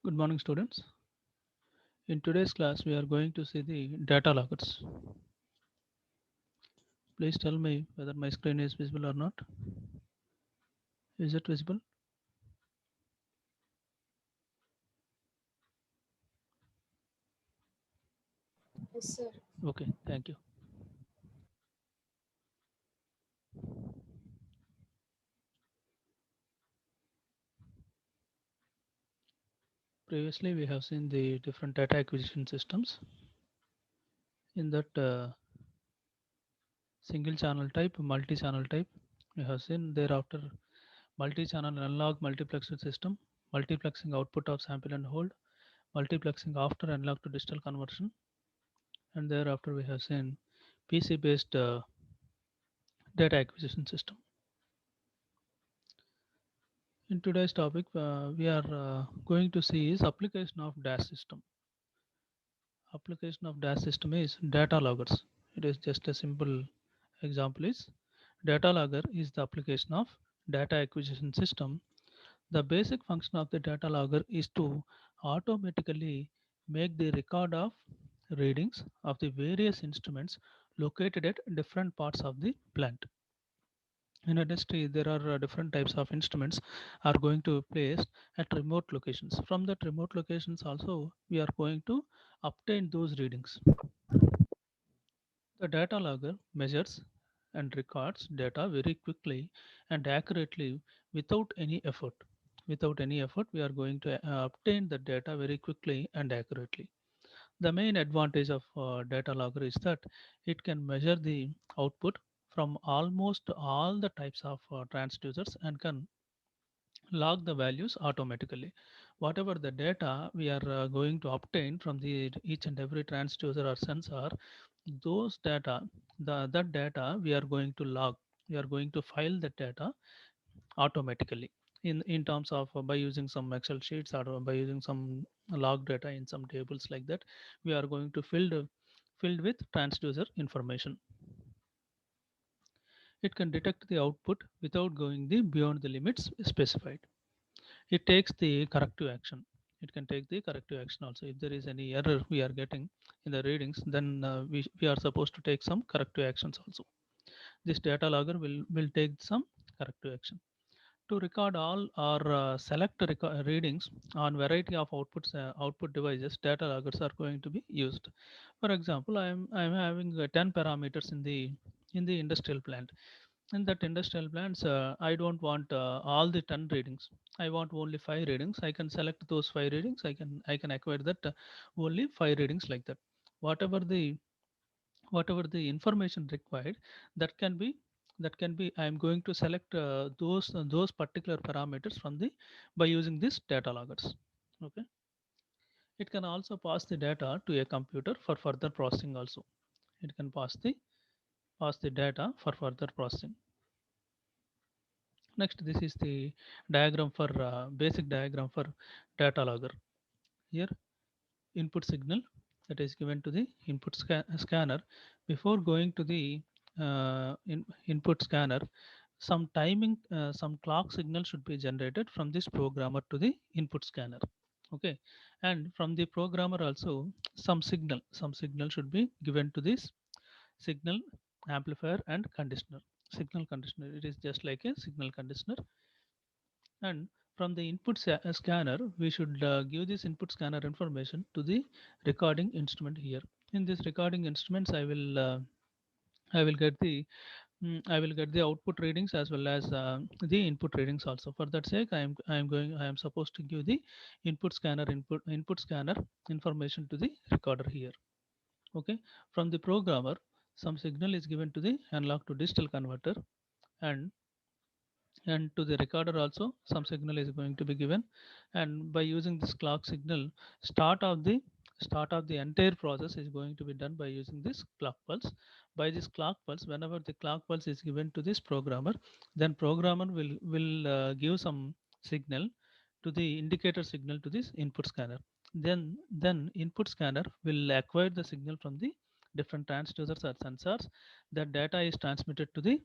Good morning, students. In today's class, we are going to see the data loggers. Please tell me whether my screen is visible or not. Is it visible? Yes, sir. Okay, thank you. Previously, we have seen the different data acquisition systems. In that single channel type, multi-channel type, we have seen thereafter multi-channel analog multiplexer system, multiplexing output of sample and hold, multiplexing after analog to digital conversion, and thereafter we have seen PC-based data acquisition system. In today's topic, we are going to see is application of DAS system. Application of DAS system is data loggers. It is just a simple example is data logger is the application of data acquisition system. The basic function of the data logger is to automatically make the record of readings of the various instruments located at different parts of the plant. In industry, there are different types of instruments are going to place at remote locations. From that remote locations also, we are going to obtain those readings. The data logger measures and records data very quickly and accurately without any effort. Without any effort, we are going to obtain the data very quickly and accurately. The main advantage of data logger is that it can measure the output from almost all the types of transducers and can log the values automatically. Whatever the data we are going to obtain from the each and every transducer or sensor, those data, that data we are going to log. We are going to file the data automatically in terms of by using some Excel sheets or by using some log data in some tables like that. We are going to filled with transducer information. It can detect the output without going the beyond the limits specified. It takes the corrective action. It can take the corrective action also. If there is any error we are getting in the readings, then we are supposed to take some corrective actions also. This data logger will take some corrective action to record all or select readings on variety of output devices. Data loggers are going to be used. For example, I am having 10 parameters in the industrial plant. In that industrial plants, I don't want all the 10 readings. I want only 5 readings. I can select those 5 readings. I can acquire that only 5 readings like that. Whatever the whatever the information required, that can be I am going to select those particular parameters from the by using this data loggers. Okay. It can also pass the data to a computer for further processing also. It can pass the data for further processing. Next, this is the diagram for basic diagram for data logger. Here, input signal that is given to the scanner. Before going to the input scanner, some clock signal should be generated from this programmer to the input scanner. Okay, and from the programmer also some signal should be given to this signal amplifier and conditioner. Signal conditioner, it is just like a signal conditioner. And from the scanner, we should give this input scanner information to the recording instrument here. In this recording instruments, I will get the I will get the output readings as well as the input readings also. For that sake, I am supposed to give the input scanner information to the recorder here. Okay, from the programmer, some signal is given to the analog to digital converter, and to the recorder also some signal is going to be given. And by using this clock signal, start of the start of the entire process is going to be done by using this clock pulse. By this clock pulse, whenever the clock pulse is given to this programmer, then programmer will give some signal to the indicator signal to this input scanner. Then input scanner will acquire the signal from the different transducers or sensors. That data is transmitted to the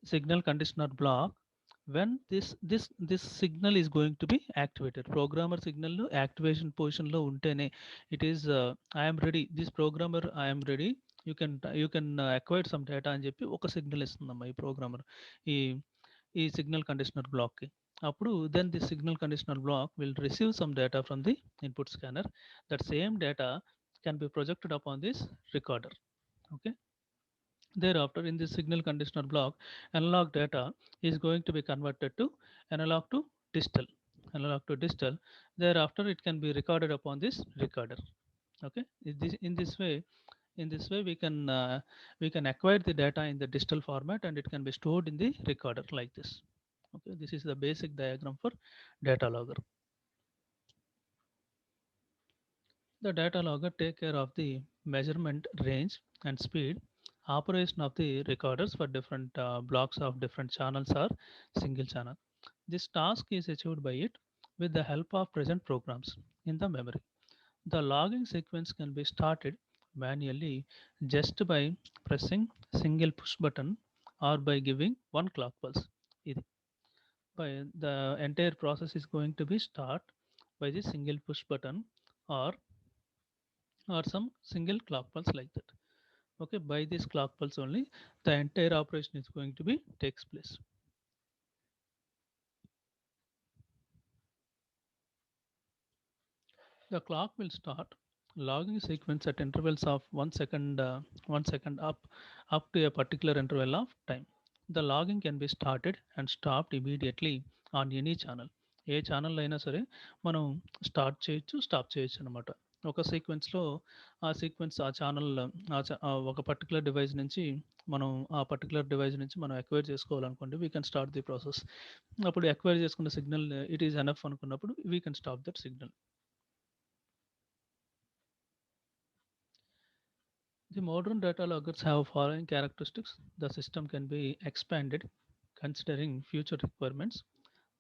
signal conditioner block. when this signal is going to be activated, programmer signal activation position లో ఉంటేనే it is I am ready, this programmer I am ready, you can acquire some data అని చెప్పి ఒక signal ఇస్తుందమ్మా ఈ programmer ఈ ఈ signal conditioner బ్లాక్కి. అప్పుడు then the signal conditioner block will receive some data from the input scanner. That same data can be projected upon this recorder. Okay. Thereafter, in this signal conditioner block, analog data is going to be converted to analog to digital. Analog to digital. Thereafter, it can be recorded upon this recorder. Okay. In this way, we can acquire the data in the digital format, and it can be stored in the recorder like this. Okay. This is the basic diagram for data logger. The data logger take care of the measurement range and speed, operation of the recorders for different blocks of different channels or single channel. This task is achieved by it with the help of present programs in the memory. The logging sequence can be started manually just by pressing single push button or by giving one clock pulse. ఇది. By the entire process is going to be start by the single push button or some single clock pulse like that. Okay, by this clock pulse only the entire operation is going to be takes place. The clock will start logging sequence at intervals of 1 second, 1 second up to a particular interval of time. The logging can be started and stopped immediately on any channel. A channel అయినా సరే మనం start చేయొచ్చు, stop చేయొచ్చు అనమాట. ఒక సీక్వెన్స్లో ఆ channel ఒక particular device నుంచి మనం మనం ఎక్వైర్ చేసుకోవాలనుకోండి, we can start the process. అప్పుడు ఎక్వైర్ చేసుకున్న సిగ్నల్ ఇట్ ఈస్ ఎనఫ్ అనుకున్నప్పుడు we can stop that signal. The modern data loggers have following characteristics. The system can be expanded considering future requirements.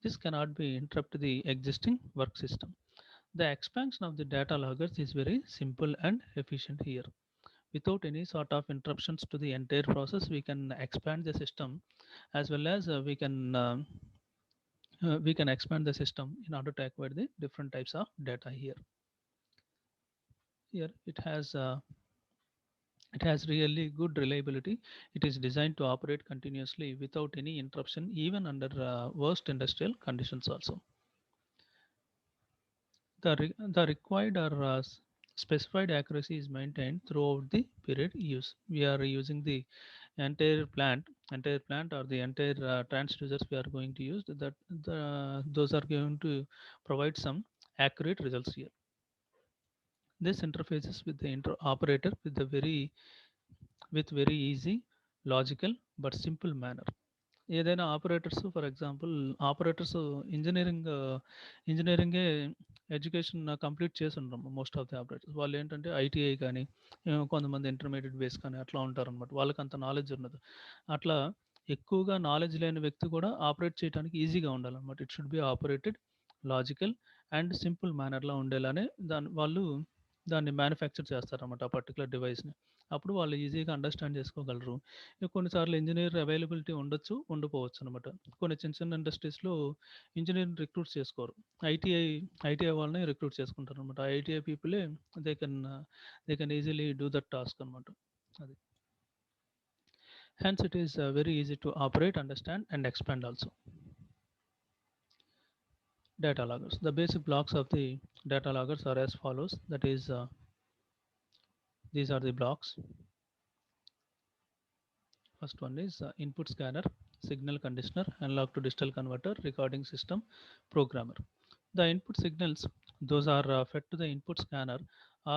This cannot be interrupt the existing work system. The expansion of the data loggers is very simple and efficient here. Without any sort of interruptions to the entire process, we can expand the system as well as we can expand the system in order to acquire the different types of data here. Here it has really good reliability. It is designed to operate continuously without any interruption, even under worst industrial conditions also. The required or specified accuracy is maintained throughout the period use. We are using the entire plant or the entire transducers we are going to use, those are going to provide some accurate results here. This interfaces with the operator with very easy, logical but simple manner. ఏదైనా operators, for example operators engineering ఇంజనీరింగే education complete చేసి ఉండరు. Most of the operators వాళ్ళు ఏంటంటే ITI కానీ కొంతమంది intermediate base కానీ అట్లా ఉంటారనమాట. వాళ్ళకి అంత నాలెడ్జ్ ఉండదు. అట్లా ఎక్కువగా నాలెడ్జ్ లేని వ్యక్తి కూడా ఆపరేట్ చేయడానికి ఈజీగా ఉండాలన్నమాట. It should be operated logical and simple మేనర్లో ఉండేలానే వాళ్ళు దాన్ని మ్యానుఫ్యాక్చర్ చేస్తారన్నమాట ఆ పర్టికులర్ డివైస్ని. అప్పుడు వాళ్ళు ఈజీగా అండర్స్టాండ్ చేసుకోగలరు. కొన్నిసార్లు ఇంజనీర్ అవైలబిలిటీ ఉండొచ్చు, ఉండకపోవచ్చు అనమాట. కొన్ని చిన్న చిన్న ఇండస్ట్రీస్లో ఇంజనీర్ని రిక్రూట్ చేసుకోరు, ఐటీఐ ఐటీఐ వాళ్ళని రిక్రూట్ చేసుకుంటారు అనమాట. ఐటీఐ పీపులే they can they can easily do that task అనమాట. అది hence it is very easy to operate, understand and expand also. Data loggers. The basic blocks of the data loggers are as follows. That is, these are the blocks. First one is input scanner, signal conditioner, analog to digital converter, recording system, programmer. The input signals, those are fed to the input scanner,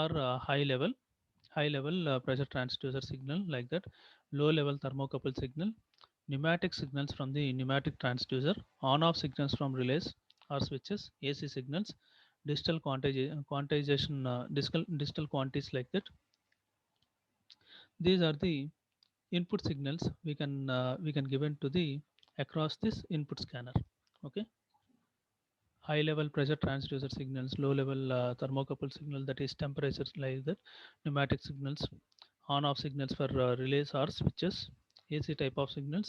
are high level pressure transducer signal like that, low level thermocouple signal, pneumatic signals from the pneumatic transducer, on-off signals from relays or switches, AC signals, digital quantization, digital quantities like that. These are the input signals we can give into the across this input scanner. Okay, high level pressure transducer signals, low level thermocouple signal, that is temperatures like that, pneumatic signals, on off signals for relays or switches, AC type of signals,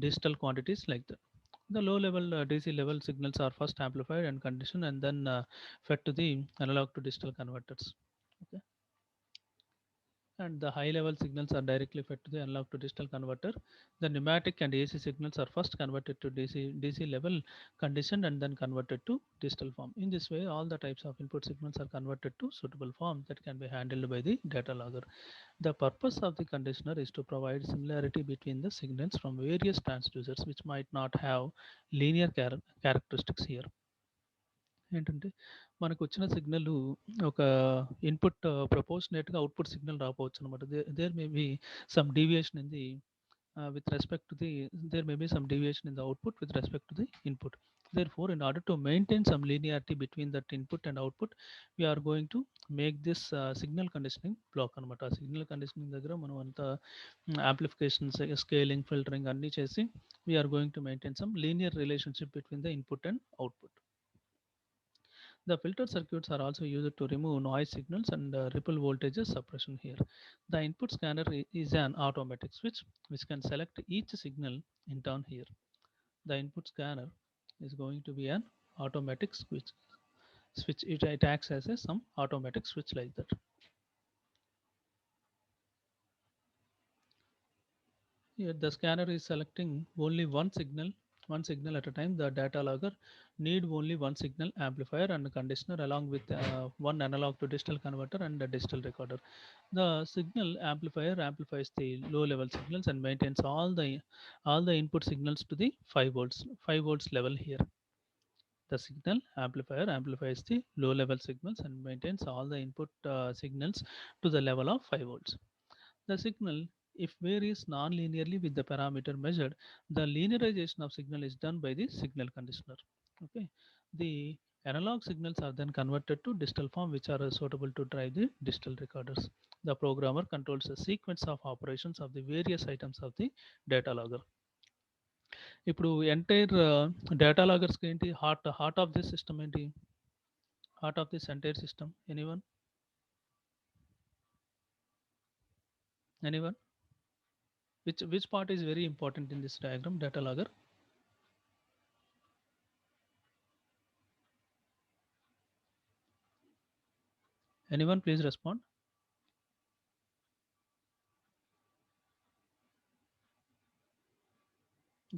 digital quantities like that. The low level DC level signals are first amplified and conditioned and then fed to the analog to digital converters. Okay. And the high level signals are directly fed to the analog to digital converter. The pneumatic and AC signals are first converted to DC level, conditioned and then converted to digital form. In this way, all the types of input signals are converted to suitable form that can be handled by the data logger. The purpose of the conditioner is to provide similarity between the signals from various transducers which might not have linear characteristics here. ఏంటంటే మనకు వచ్చిన signal ఒక input ప్రపోర్షనేట్గా output signal రాపోవచ్చు అనమాట. There may be some deviation in the with respect to the there may be some deviation in the output with respect to the input. Therefore, in order to maintain some linearity between that input and output, we are going to make this signal conditioning block అనమాట. Signal conditioning దగ్గర మనం అంతా amplification, scaling, filtering అన్నీ చేసి we are going to maintain some linear relationship between the input and output. The filter circuits are also used to remove noise signals and ripple voltages suppression here. The input scanner is an automatic switch which can select each signal in turn here. The input scanner is going to be an automatic switch. It acts as a some automatic switch like that. Here the scanner is selecting only one signal at a time. The data logger need only one signal amplifier and conditioner along with one analog to digital converter and a digital recorder. The signal amplifier amplifies the low level signals and maintains all the input signals to the 5 volts level here. The signal amplifier amplifies the low level signals and maintains all the input signals to the level of 5 volts. The signal, if varies non-linearly with the parameter measured, the linearization of signal is done by the signal conditioner. Okay, the analog signals are then converted to digital form, which are suitable to drive the digital recorders. The programmer controls the sequence of operations of the various items of the data logger. ఇప్పుడు entire data లాగర్స్కి ఏంటి heart of this system ఏంటి heart of this entire system anyone which part is very important in this diagram data logger? Anyone please respond.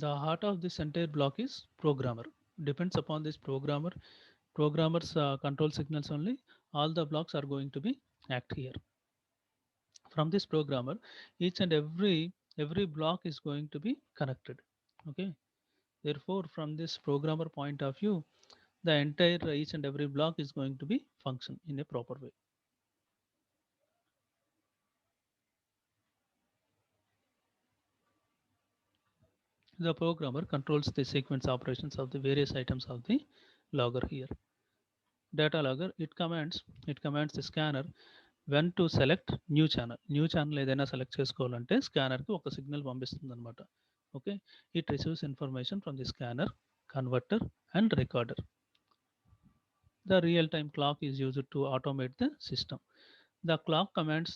The heart of this entire block is programmer. Depends upon this programmer's control signals only. All the blocks are going to be act here. From this programmer, each and every block is going to be connected. Okay. Therefore, from this programmer point of view, the entire each and every block is going to be function in a proper way. The programmer controls the sequence operations of the various items of the logger here. Data logger, it commands the scanner when to select new channel ఏదైనా select చేసుకోవాలంటే స్కానర్కి ఒక signal పంపిస్తుంది అనమాట. Okay, it receives information from the scanner, converter and recorder. The real-time clock is used to automate the system. The clock commands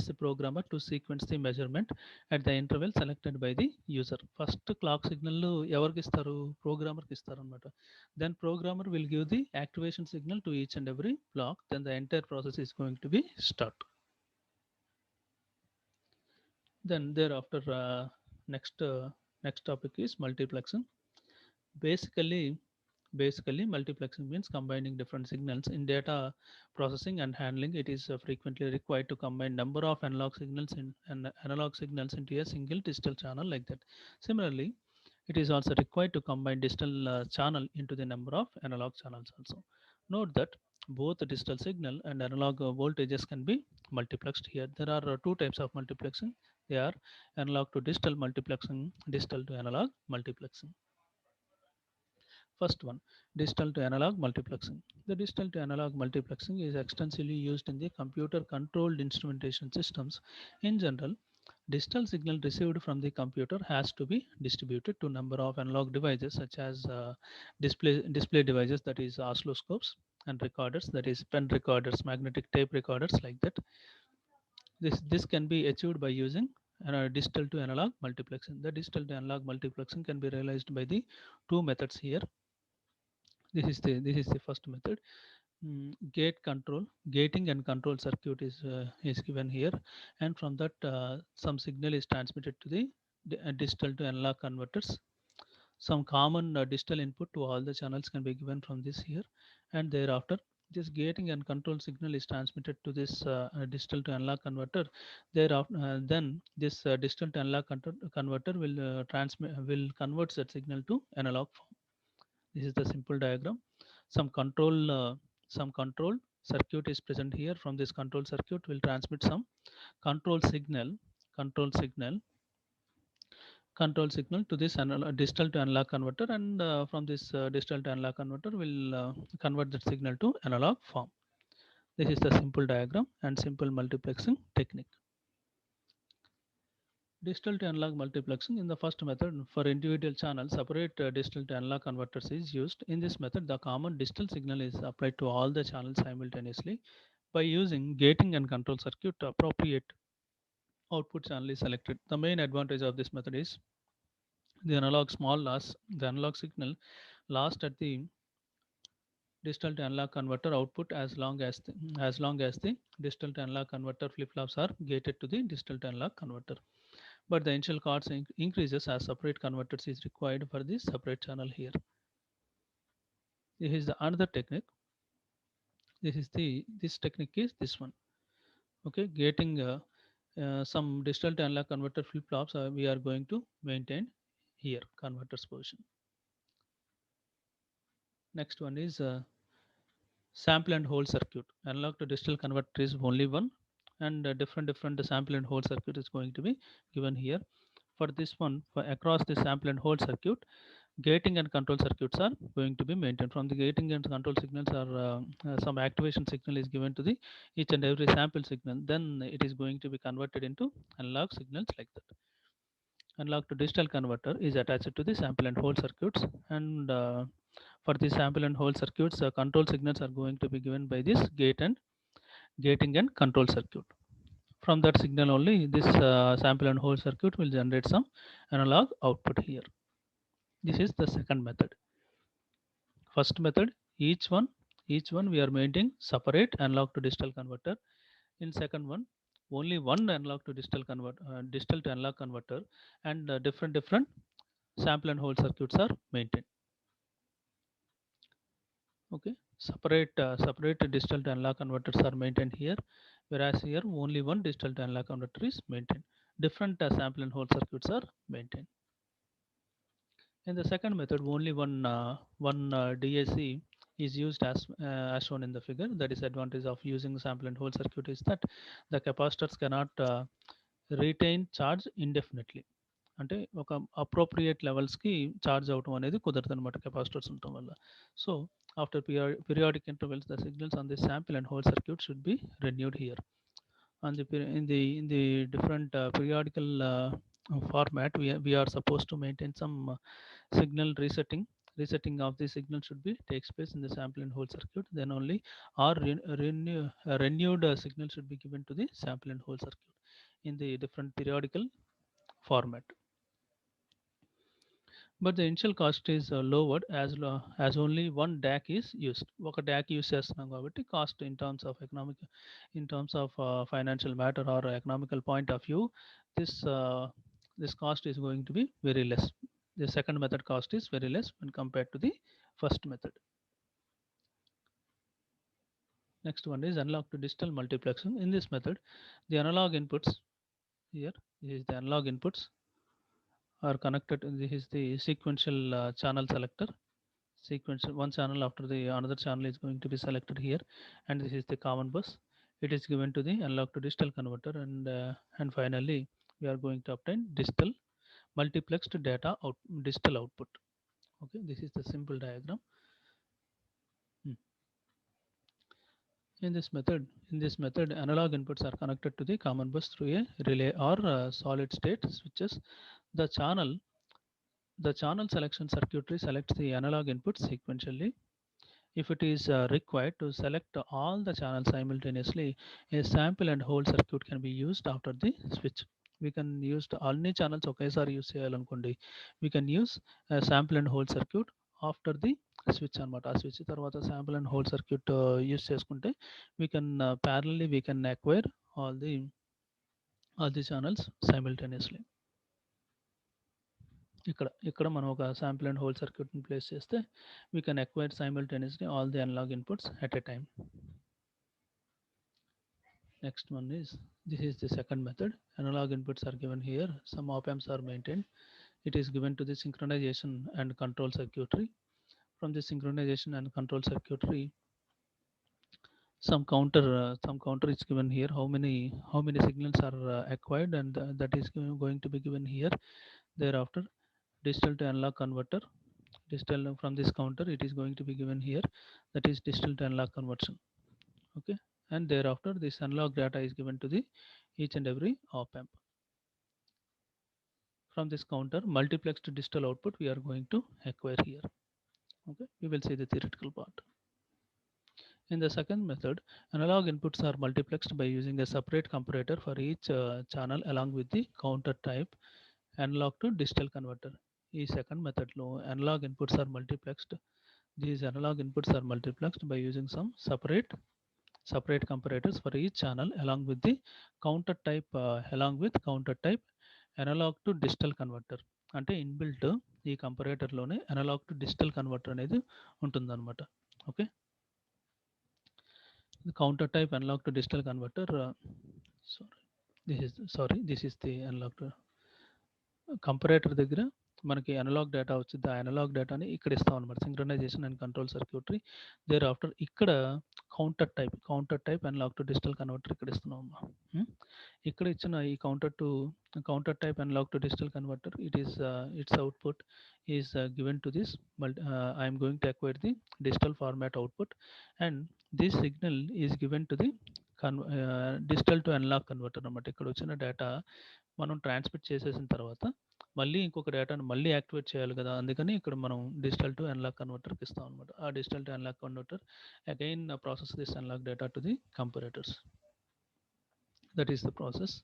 the programmer to sequence the measurement at the interval selected by the user. First clock signal ఎవరికి ఇస్తారు, ప్రోగ్రామర్కి ఇస్తారు అనమాట. Then programmer will give the activation signal to each and every block. Then the entire process is going to be start. Then thereafter next topic is multiplexing. Basically, Basically, multiplexing means combining different signals in data processing and handling. It is frequently required to combine number of analog signals into a single digital channel like that. Similarly, it is also required to combine digital channel into the number of analog channels also. Note that both the digital signal and analog voltages can be multiplexed here. There are two types of multiplexing. They are analog to digital multiplexing, digital to analog multiplexing. First one, digital to analog multiplexing. The digital to analog multiplexing is extensively used in the computer controlled instrumentation systems. In general, digital signal received from the computer has to be distributed to number of analog devices such as display devices, that is oscilloscopes, and recorders, that is pen recorders, magnetic tape recorders like that. This can be achieved by using digital to analog multiplexing. The digital to analog multiplexing can be realized by the two methods here. This is the first method. Gate control, gating and control circuit is given here, and from that some signal is transmitted to the digital to analog converters. Some common digital input to all the channels can be given from this here, and thereafter this gating and control signal is transmitted to this digital to analog converter. Thereafter then this digital to analog converter will transmit will convert that signal to analog form. This is the simple diagram. Some control circuit is present here. From this control circuit will transmit some control signal control signal control signal to this digital to analog converter, and from this digital to analog converter will convert that signal to analog form. This is the simple diagram and simple multiplexing technique. Digital to analog multiplexing. In the first method, for individual channels, separate digital to analog converters is used. In this method, the common digital signal is applied to all the channels simultaneously. By using gating and control circuit, appropriate output channel is selected. The main advantage of this method is the analog small loss. The analog signal lasts at the digital to analog converter output as long as the digital to analog converter flip flops are gated to the digital to analog converter. But the initial cost increases as separate converters is required for this separate channel here. This is the another technique. This technique is this one. Okay, getting some digital to analog converter flip flops we are going to maintain here converters position. Next one is sample and hold circuit. Analog to digital converter is only one, and different sample and hold circuit is going to be given here. For this one, for across the sample and hold circuit, gating and control circuits are going to be maintained. From the gating and control signals are some activation signal is given to the each and every sample signal. Then it is going to be converted into analog signals like that. Analog to digital converter is attached to the sample and hold circuits, and for the sample and hold circuits, control signals are going to be given by this gating and control circuit. From that signal only, this sample and hold circuit will generate some analog output here. This is the second method. First method, each one we are maintaining separate analog to digital converter. In second one, only one analog to digital to analog converter, and different sample and hold circuits are maintained. Okay, separate digital to analog converters are maintained here, whereas here only one digital to analog converter is maintained. Different sample and hold circuits are maintained. In the second method, only one DAC is used as shown in the figure. That is advantage of using sample and hold circuit is that the capacitors cannot retain charge indefinitely. అంటే ఒక appropriate లెవెల్స్కి charge అవటం అనేది కుదరదు అనమాట capacitors ఉండటం వల్ల. So after periodic intervals, the signals on the sample and hold circuit should be renewed here. On the in the different periodical format, we are supposed to maintain some signal resetting of the signal should be takes place in the sample and hold circuit. Then only our renewed signal should be given to the sample and hold circuit in the different periodical format. But the initial cost is lowered as only one DAC is used. ఒక DAC use చేస్తున్నాం కాబట్టి cost in terms of financial matter or economical point of view, this this cost is going to be very less. The second method cost is very less when compared to the first method. Next one is analog to digital multiplexing. In this method, the analog inputs here, this is the analog inputs are connected. This is the sequential channel selector. Sequential one channel after the another channel is going to be selected here, and this is the common bus. It is given to the analog to digital converter, and finally we are going to obtain digital multiplexed data digital output. Okay, this is the simple diagram. Hmm. In this method, analog inputs are connected to the common bus through a relay or solid state switches. The channel the channel selection circuitry selects the analog inputs sequentially. If it is required to select all the channels simultaneously, a sample and hold circuit can be used after the switch. we can use అన్ని channels ఒకేసారి use చేయాలనుకోండి, we can use sample and hold circuit after the switch అనమాట. ఆ switch తర్వాత sample and hold circuit use చేసుకుంటే we can parallelly we can acquire all the all the channels simultaneously. ఇక్కడ మనం ఒక శాంపుల్ అండ్ హోల్డ్ సర్క్యూట్ని place చేస్తే we can acquire simultaneously all the analog inputs at a time. Next one is, this is the second method. Analog inputs are given here. Some op amps are maintained. It is given to the synchronization and control circuitry. From the synchronization and control circuitry, some counter is given here. How many signals are acquired, and that is going to be given here. Thereafter, digital to analog converter. Digital from this counter, it is going to be given here. That is digital to analog conversion. Okay, and thereafter this analog data is given to the each and every op amp. From this counter, multiplexed digital output we are going to acquire here. Okay, we will see the theoretical part. In the second method, analog inputs are multiplexed by using a separate comparator for each channel along with the counter type analog to digital converter. ఈ second మెథడ్లో analog inputs are multiplexed. These analog inputs are multiplexed by using some separate comparators for each channel along with the counter type analog to digital converter. అంటే inbuilt ఈ కంపరేటర్లోనే analog to digital converter అనేది ఉంటుందన్నమాట. Okay, counter type analog to digital converter. This is the analog to comparator దగ్గర మనకి analogue data వచ్చింది. ఆ analogue డేటాని ఇక్కడ ఇస్తాం అనమాట, synchronization and control circuitry. There after ఇక్కడ counter type analog to digital converter ఇక్కడ ఇస్తున్నాం అమ్మా. ఇక్కడ ఇచ్చిన ఈ counter type analog to digital converter, its output is given to this. I'm going to acquire the digital format output, and this signal is given to the digital to analog converter అనమాట. ఇక్కడ వచ్చిన data మనం transmit చేసేసిన తర్వాత మళ్ళీ ఇంకొక డేటాను మళ్ళీ యాక్టివేట్ చేయాలి కదా, అందుకని ఇక్కడ మనం డిజిటల్ టు అనలాగ్ కన్వర్టర్కి ఇస్తాం అనమాట. ఆ digital to analog converter again process this analog data to the comparators. That is the process.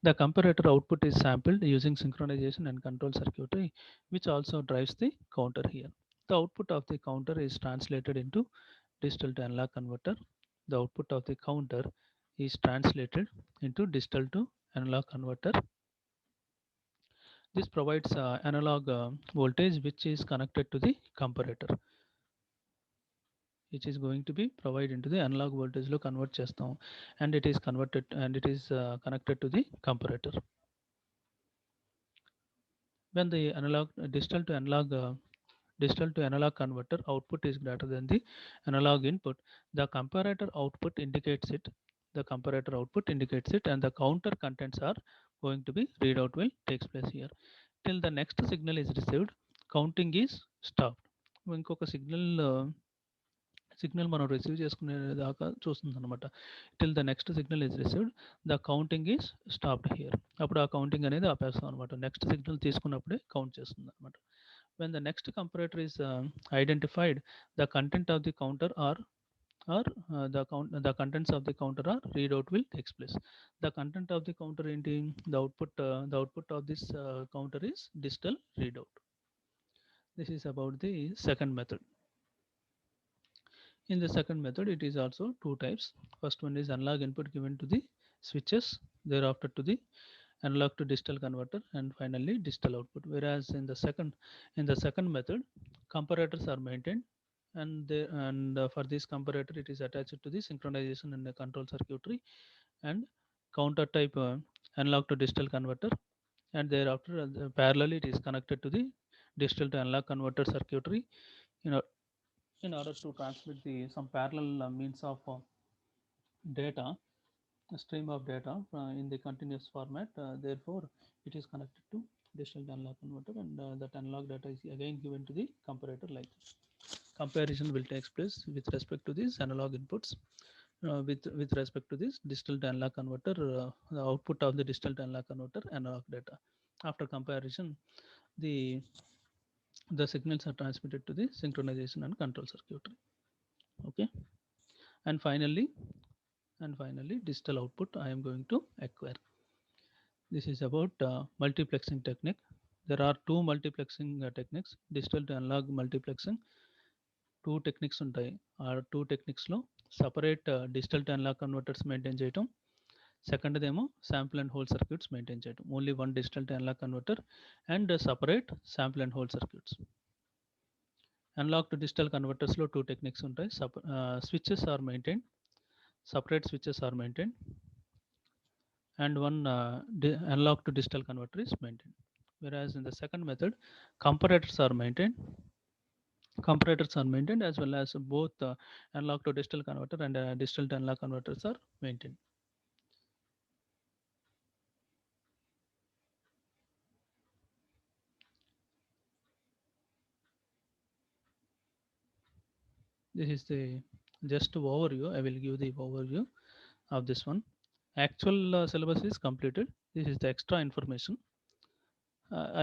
The comparator output is sampled using synchronization and control circuitry, which also drives the counter here. The output of the counter is translated into digital to analog converter. The output of the counter is translated into digital to analog converter. This provides analog voltage which is connected to the comparator, which is going to be provided into the analog voltage lo convert chestam, and it is converted and it is connected to the comparator. When the digital to analog converter output is greater than the analog input, the comparator output indicates it, and the counter contents are going to be readout will takes place here. Till the next signal is received, counting is stopped. ఇంకొక signal మనం receive చేసుకునే దాకా చూస్తుంది అనమాట. Till the next signal is received, the counting is stopped here. అప్పుడు ఆ counting అనేది ఆపేస్తాం అనమాట. నెక్స్ట్ సిగ్నల్ తీసుకున్నప్పుడే కౌంట్ చేస్తుంది అనమాట. When the next comparator is identified, the content of the counter the contents of the counter are readout will takes place. The content of the counter ఏంటి, the output of this counter is digital readout. This is about the second method. In the second method, it is also two types. First one is analog input given to the switches, thereafter to the analog to digital converter, and finally digital output. Whereas in the second method, comparators are maintained, and for this comparator it is attached to the synchronization and the control circuitry and counter type analog to digital converter, and thereafter parallelly it is connected to the digital to analog converter circuitry in order to transmit some parallel means of data, a stream of data in the continuous format. Therefore, it is connected to digital to analog converter, and that analog data is again given to the comparator like this. Comparison will take place with respect to these analog inputs with respect to this digital to analog converter, the output of the digital to analog converter analog data. After comparison, the signals are transmitted to the synchronization and control circuitry. Okay, and finally digital output I am going to acquire. This is about multiplexing technique. There are two multiplexing techniques, digital to analog multiplexing. Two techniques ఉంటాయి. ఆ two టెక్నిక్స్లో separate digital to analog converters maintain చేయటం, సెకండ్దేమో sample and hold circuits maintain చేయటం. Only one digital to analog converter and separate sample and hold circuits. Analog to digital కన్వర్టర్స్లో two techniques ఉంటాయి. Switches are maintain, separate switches are maintain, and one analog to digital converter is maintained. Whereas in the second method, comparators are maintained. Comparators are maintained as well as both analog to digital converter and digital to analog converters are maintained. This is the just overview. I will give the overview of this one. Actual syllabus is completed. This is the extra information.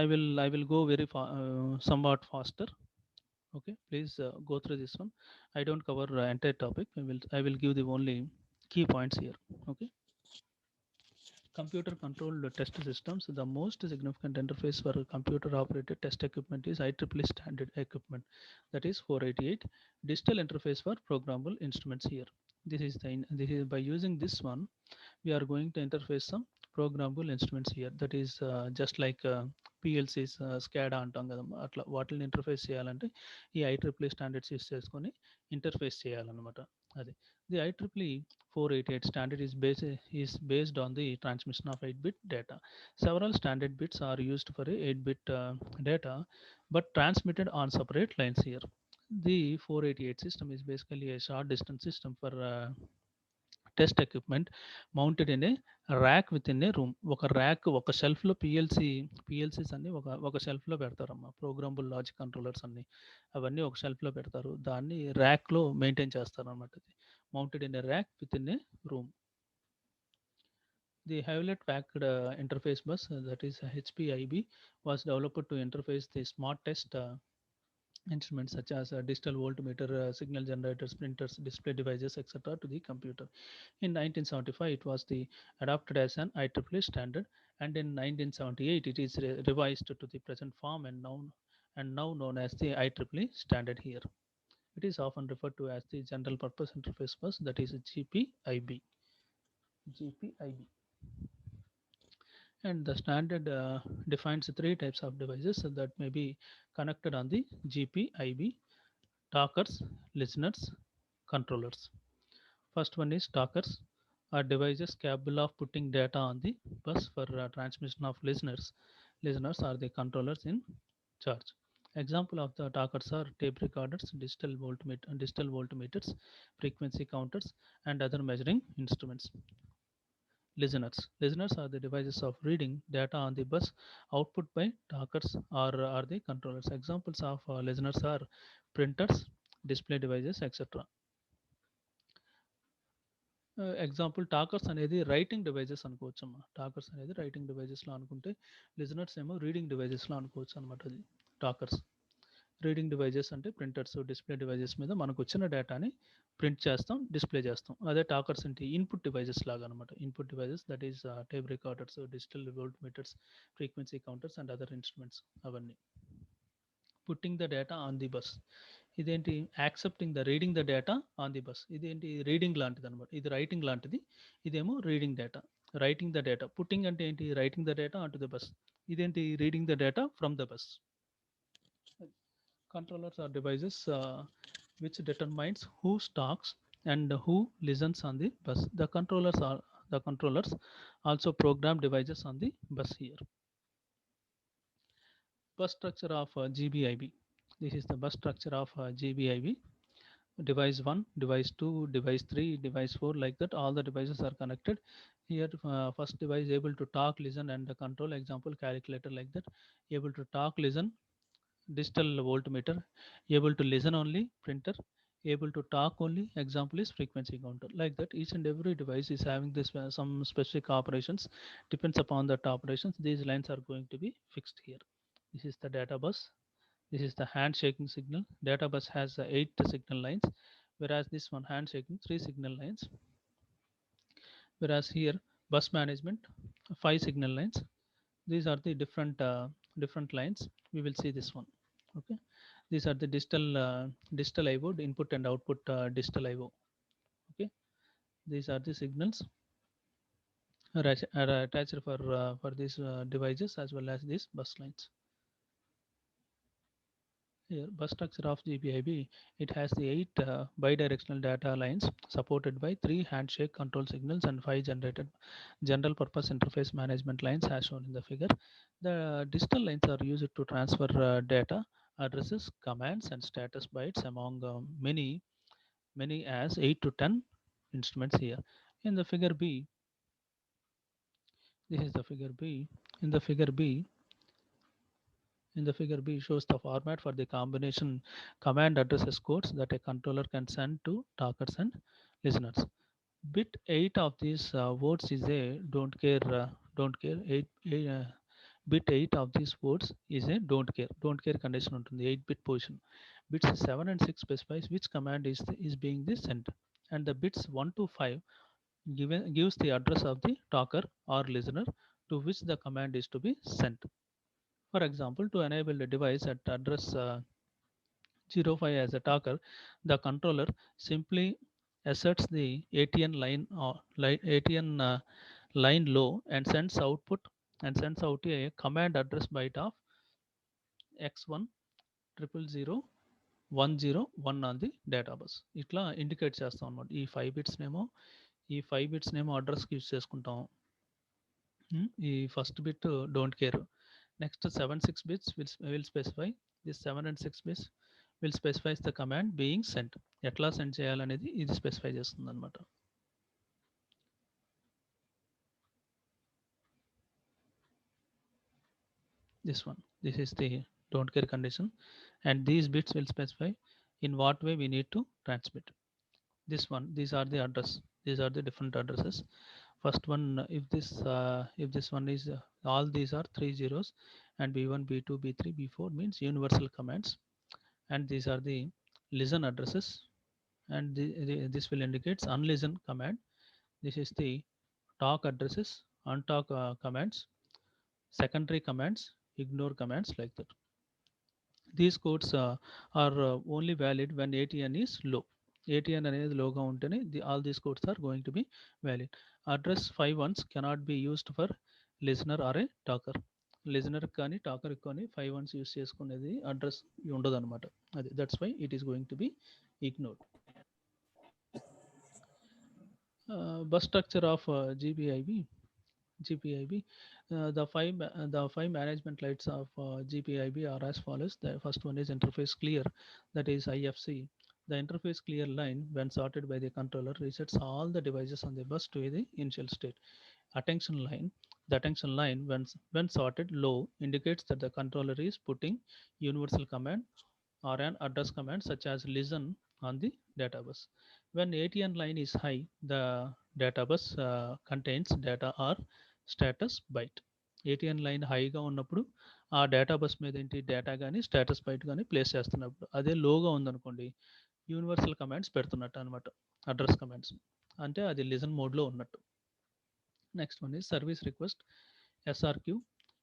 I will go very somewhat faster. Okay, please go through this one. I don't cover entire topic. I will give the only key points here. Okay. Computer controlled test systems. The most significant interface for computer operated test equipment is IEEE standard equipment, that is 488. Digital interface for programmable instruments here. This is by using this one we are going to interface some programmable instruments here. That is just like PLCs, SCADA అంటాం కదా, అట్లా వాటిని interface చేయాలంటే ఈ IEEE standards use చేసుకొని interface చేయాలన్నమాట. అది the IEEE 488 standard is based on the transmission of 8-bit data. Several standard bits are used for a 8-bit data but transmitted on separate lines here. The 488 system is basically a short distance system for test equipment mounted in a rack with in a room. ఒక rack, ఒక షెల్ఫ్లో పిఎల్సీస్ అన్ని ఒక షెల్ఫ్లో పెడతారమ్మా. Programmable logic controllers అన్ని అవన్నీ ఒక షెల్ఫ్లో పెడతారు. దాన్ని ర్యాక్లో maintain చేస్తారు అనమాట. ఇది mounted in a rack with in a room. The Hewlett Packard interface bus, that is HPIB, was developed to interface the smart test instruments such as digital voltmeter, signal generators, printers, display devices, etc. to the computer. In 1975, it was adopted as an IEEE standard, and in 1978, it is revised to the present form and now known as the IEEE standard here. It is often referred to as the General Purpose Interface Bus, that is GPIB. GPIB. And the standard defines three types of devices that may be connected on the GPIB: talkers, listeners, controllers. First one is talkers, are devices capable of putting data on the bus for transmission of listeners. Listeners are the controllers in charge. Example of the talkers are tape recorders, digital voltmeters, frequency counters, and other measuring instruments. Listeners are the devices of reading data on the bus output by talkers or are the controllers. Examples of listeners are printers, display devices, etc. Example talkers అనేది writing devices అనుకోవచ్చమ్మా. Talkers అనేది writing డివైజెస్లో అనుకుంటే, listeners ఏమో reading డివైజెస్లో అనుకోవచ్చు అనమాట. అది talkers. Reading devices అంటే printers, display devices మీద మనకు వచ్చిన డేటాని ప్రింట్ చేస్తాం, డిస్ప్లే చేస్తాం. అదే టాకర్స్ అంటే ఇన్పుట్ డివైజెస్ లాగా అనమాట. Input devices that is tape recorders, digital volt meters, frequency counters and other instruments అవన్నీ. Putting the data on the bus, ఇదేంటి accepting the reading the data on the bus. ఇదేంటి reading లాంటిది అనమాట. ఇది writing లాంటిది, ఇదేమో reading data. Writing the data, putting అంటే ఏంటి, writing the data on to the bus. ఇదేంటి, reading the data from the bus. Controllers are devices which determines who talks and who listens on the bus. The controllers also program devices on the bus here. Bus structure of GBIB. This is the bus structure of GBIB. Device 1, device 2, device 3, device 4, like that all the devices are connected. Here first device able to talk, listen and control. Example calculator, like that. Able to talk, listen, digital voltmeter. Able to listen only, printer. Able to talk only, example is frequency counter. Like that each and every device is having this some specific operations. Depends upon that operations, these lines are going to be fixed here. This is the data bus. This is the handshaking signal. Data bus has 8 signal lines, whereas this one handshaking 3 signal lines. Whereas here bus management, 5 signal lines. These are the different lines. We will see this one. Okay, these are the digital IO, input and output digital IO. Okay, these are the signals are attached for these devices as well as these bus lines. Here, bus structure of GPIB, it has the 8 bidirectional data lines supported by 3 handshake control signals and 5 generated general purpose interface management lines as shown in the figure. The digital lines are used to transfer data, addresses, commands, and status bytes among many as 8 to 10 instruments here. In the figure B, this is the figure B. In the figure B, In the figure B shows the format for the combination command addresses codes that a controller can send to talkers and listeners. Bit 8 of these words is a don't care 8 bit 8 of these words is a don't care condition ఉంటుంది 8-bit position. Bits 7 and 6 specifies which command is being this sent, and the bits 1 to 5 gives the address of the talker or listener to which the command is to be sent. For example, to enable the device at address 05 as a talker, the controller simply asserts the ATN ATN line low and sends out a command address byte of x1 000 101 on the data bus. ఇట్లా indicate చేస్తాం అనమాట. ఈ 5 bits నేమో అడ్రస్కి use చేసుకుంటాం. ఈ first bit don't care. Next 7 6 bits will specify this 7 and 6 bits will specifies the command being sent. ఎట్లా send చేయాలనేది ఇది స్పెసిఫై చేస్తుంది అనమాట. This is the don't care condition, and these bits will specify in what way we need to transmit. These are the address. These are the different addresses. First one, if this one is all these are 3 zeros, and b1 b2 b3 b4 means universal commands, and these are the listen addresses, and this will indicates unlisten command. This is the talk addresses, untalk commands, secondary commands, ignore commands, like that. These codes are only valid when ATN is low. ATN అనేది లోగా ఉంటేనే all these codes are going to be valid. Address 5 ones cannot be used for listener or a talker. Listener కానీ talker కానీ 5 ones use చేసుకునేది address ఉండదు అనమాట. అది that's why it is going to be ignored. Bus structure of GPIB. The five management lights of GPIB are as follows. The first one is interface clear, that is IFC. The interface clear line, when sorted by the controller, resets all the devices on the bus to the initial state. Attention line. The attention line, when sorted low, indicates that the controller is putting universal command or an address command such as listen on the data bus. When ATN line is high, the data bus contains data or status byte. ATN line హైగా ఉన్నప్పుడు ఆ data bus మీద ఏంటి data కానీ status byte కానీ place చేస్తున్నప్పుడు, అదే లోగా ఉందనుకోండి యూనివర్సల్ కమాండ్స్ పెడుతున్నట్టు అనమాట, అడ్రస్ కమాండ్స్, అంటే అది లిజన్ మోడ్లో ఉన్నట్టు. Next one is service request, SRQ.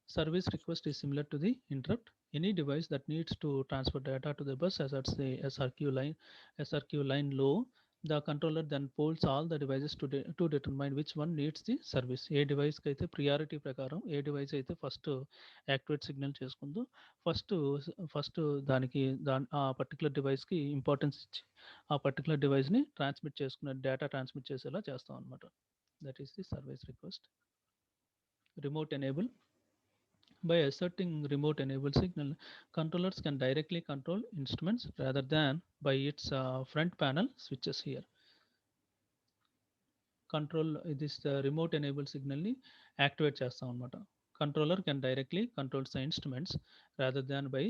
Service request is similar to the interrupt. Any device that needs to transfer data to the bus asserts the SRQ line low. The controller then polls all the devices to determine which one needs the service. ఏ డివైస్కి అయితే priority ప్రకారం ఏ device అయితే first activate signal చేసుకుందో first first ఆ particular డివైస్కి importance ఇచ్చి ఆ పర్టికులర్ డివైస్ని ట్రాన్స్మిట్ చేసుకునే డేటా ట్రాన్స్మిట్ చేసేలా చేస్తాం అనమాట. That is the service request. Remote enable. By asserting remote enable signal, controllers can directly control instruments rather than by its front panel switches here. Control this remote enable signal ni activate చేస్తాం అన్నమాట. Controller can directly control the instruments rather than by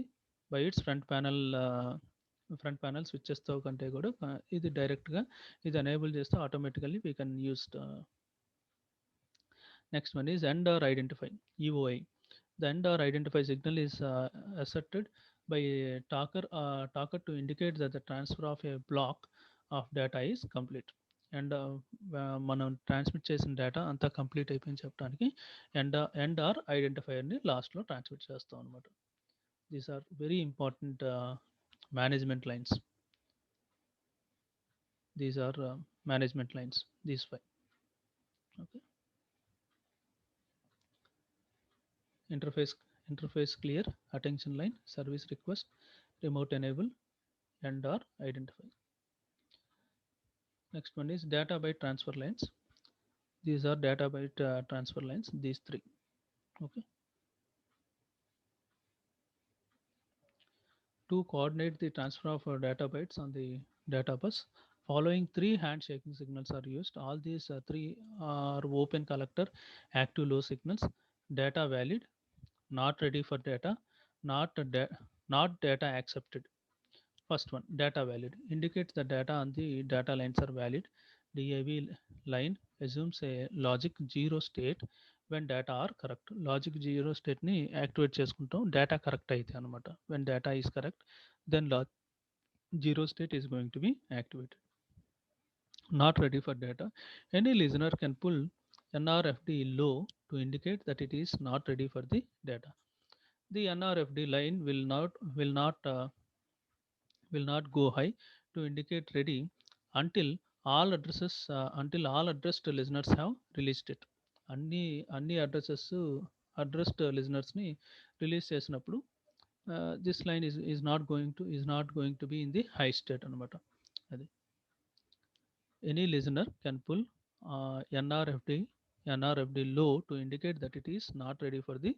its front panel switches తో కంటే కూడా ఇది డైరెక్ట్గా ఇది enable చేస్తే automatically we can use. Next one is end or identify, EOI. The end or identify signal is asserted by a talker to indicate that the transfer of a block of data is complete. And మనం transmit చేసిన data అంతా complete అయిపోయింది చెప్పడానికి end or ఐడెంటిఫైయర్ని లాస్ట్లో transmit చేస్తాం అనమాట. These are very important management lines. These are management lines, these five. Okay. Interface clear, attention line, service request, remote enable, and or identify. Next one is data byte transfer lines. These are data byte transfer lines, these three. Okay. To coordinate the transfer of data bytes on the data bus, following three handshaking signals are used. All these three are open collector, active low signals, data valid, not ready for data, not not data accepted. First one, data valid, indicates the data on the data lines are valid. DAV line assumes a logic zero state when data are correct. Logic zero state ni activate చేసుకుంటాం data correct అయితే అనమాట. When data is correct, then zero state is going to be activated. Not ready for data. Any listener can pull NRFD low to indicate that it is not ready for the data. The NRFD line will not go high to indicate ready until until all addressed listeners have released it. అన్ని addressed listeners ని release చేసినప్పుడు this line is not going to be in the high state అనమాట. అది any listener can pull NRFD low to indicate that it is not ready for the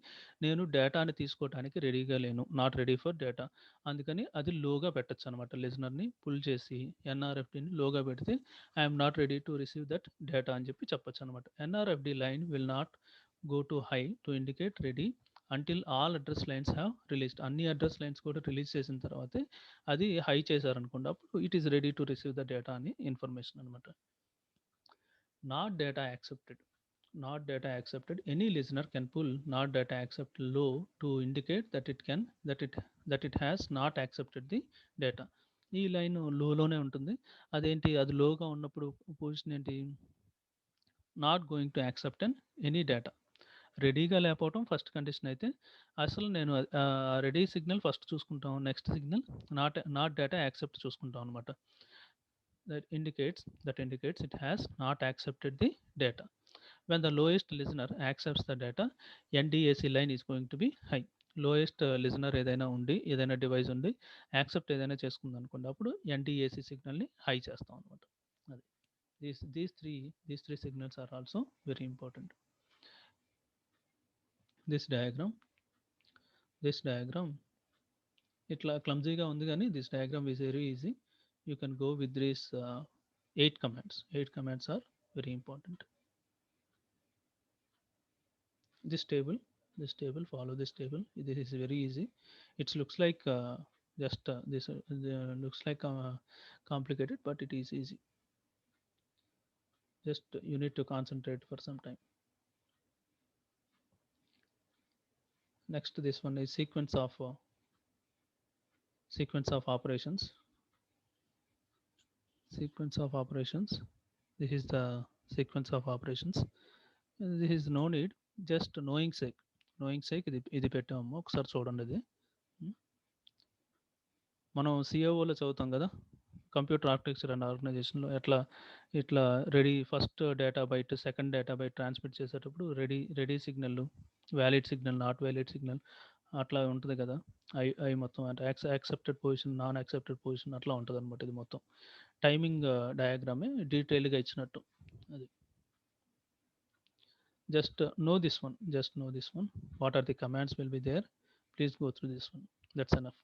నేను డేటాని తీసుకోవడానికి రెడీగా లేను, నాట్ రెడీ ఫర్ డేటా, అందుకని అది లోగా పెట్టచ్చు అనమాట. లిజనర్ని పుల్ చేసి ఎన్ఆర్ఎఫ్డిని లోగా పెడితే I'm not ready to receive that data అని చెప్పి చెప్పచ్చు అనమాట. NRFD line will not go to high to indicate ready until all address lines have released. అన్ని అడ్రస్ లైన్స్ కూడా రిలీజ్ చేసిన తర్వాతే అది హై చేశారనుకోండి, అప్పుడు it is ready to receive the data అని ఇన్ఫర్మేషన్ అనమాట. Not data accepted. Not data accepted. Any listener can pull not data accept low to indicate that it has not accepted the data. ఈ line లోనే ఉంటుంది. అదేంటి, అది లోగా ఉన్నప్పుడు position ఏంటి, not going to accept and any data. రెడీగా లేకపోవటం ఫస్ట్ కండిషన్ అయితే అసలు నేను రెడీ సిగ్నల్ ఫస్ట్ చూసుకుంటాం, next signal not data accept చూసుకుంటాం అనమాట. that indicates it has not accepted the data. When the lowest listener accepts the data, NDAC line is going to be high. Lowest listener ఏదైనా ఉండి, ఏదైనా device ఉండి accept ఏదైనా చేసుకుంది అనుకోండి, అప్పుడు ఎన్డిఏసి సిగ్నల్ని హై చేస్తాం అనమాట. అది these three signals are also very important. This diagram ఇట్లా క్లమ్జీగా ఉంది, కానీ this diagram is very easy. You can go with these 8 commands. 8 commands are very important. This table, follow this table. This is very easy. It looks like this looks like complicated, but it is easy. Just you need to concentrate for some time. Next, this one is sequence of operations. Sequence of operations. This is the sequence of operations. This is no need, just knowing sake ఇది పెట్టాము, ఒకసారి చూడండి. ఇది మనం సిఓఓలో చదువుతాం కదా, computer architecture and ఆర్గనైజేషన్లో ఇట్లా ready first data byte, second data byte transmit చేసేటప్పుడు ready signal, valid signal, not valid signal అట్లా ఉంటుంది కదా. అవి మొత్తం అంటే accepted position, non accepted position అట్లా ఉంటుంది అనమాట. ఇది మొత్తం టైమింగ్ డయాగ్రామే డీటెయిల్గా ఇచ్చినట్టు. అది just know this one. What are the commands will be there, please go through this one, that's enough.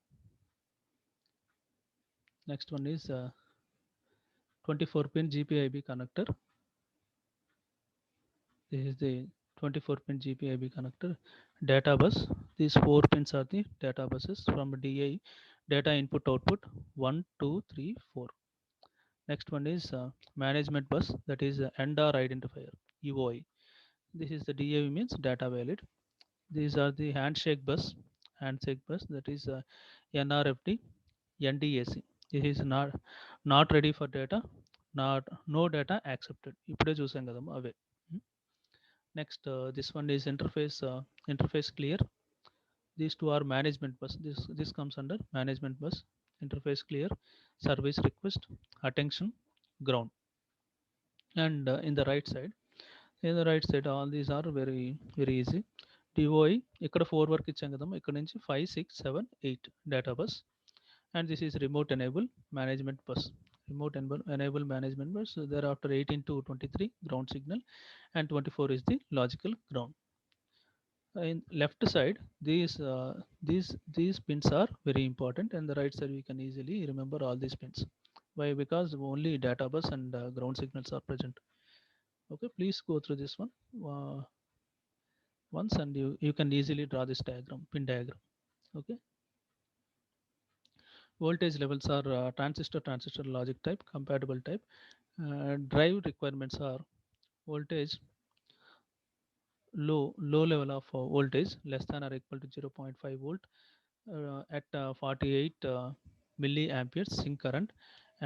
Next one is 24 pin GPIB connector. This is the 24 pin GPIB connector. Data bus, these 4 pins are the data buses from DI, data input output 1 2 3 4. Next one is management bus, that is NDAR identifier, EOI. This is the DAV means data valid. These are the handshake bus, that is NRFD, NDAC. This is not ready for data, not no data accepted. ఇప్పుడే చూసాం కదమ్మా అవే. Next this one is interface clear. These two are management bus. This comes under management bus. Interface clear, service request, attention, ground. And in the right side all these are very easy. DOI ఇక్కడ 4 వరకు ఇచ్చాం కదమ్మా, ఇక్కడ నుంచి 5 6 7 8 data bus. And this is remote enable management bus. Enable management bus. Thereafter 18 to 23 ground signal, and 24 is the logical ground. In left side these pins are very important, and the right side we can easily remember all these pins. Why? Because only data bus and ground signals are present. Okay, please go through this one uh, once, and you can easily draw this diagram, pin diagram. Okay, voltage levels are transistor logic type, compatible type. Drive requirements are voltage low level of voltage less than or equal to 0.5 volt at 48 milliamperes sync current,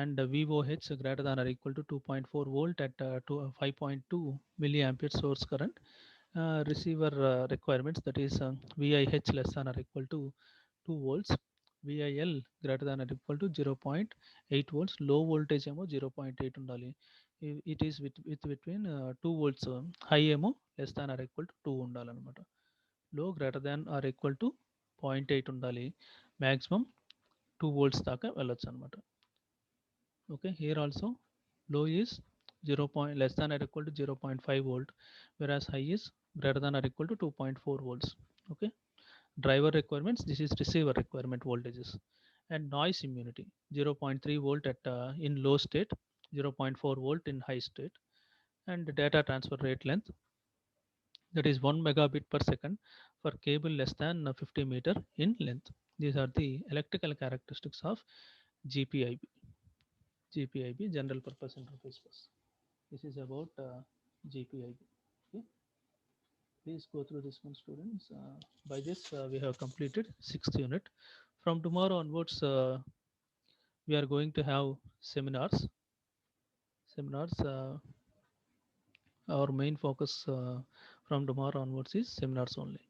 and VOH greater than or equal to 2.4 volt at 5.2 milliampere source current. Receiver requirements, that is VIH less than or equal to 2 volts, VIL greater than or equal to 0.8 volts. Low voltage ఏమో 0.8 ఉండాలి. It is with between 2 volts. High ఏమో less than or equal to 2 ఉండాలన్నమాట. Low greater than or equal to 0.8 ఉండాలి. Maximum 2 volts దాకా వెళ్ళొచ్చు అనమాట. Okay, here also low is 0 point less than or equal to 0.5 volt, whereas high is greater than or equal to 2.4 volts. Okay, driver requirements, this is receiver requirement voltages. And noise immunity 0.3 volt at in low state, 0.4 volt in high state. And data transfer rate length, that is 1 megabit per second for cable less than 50 meter in length. These are the electrical characteristics of GPIB. GPIB, general purpose interface bus. This is about GPIB. Okay, please go through this one, students. By this we have completed 6th unit. From tomorrow onwards we are going to have seminars. Our main focus from tomorrow onwards is seminars only.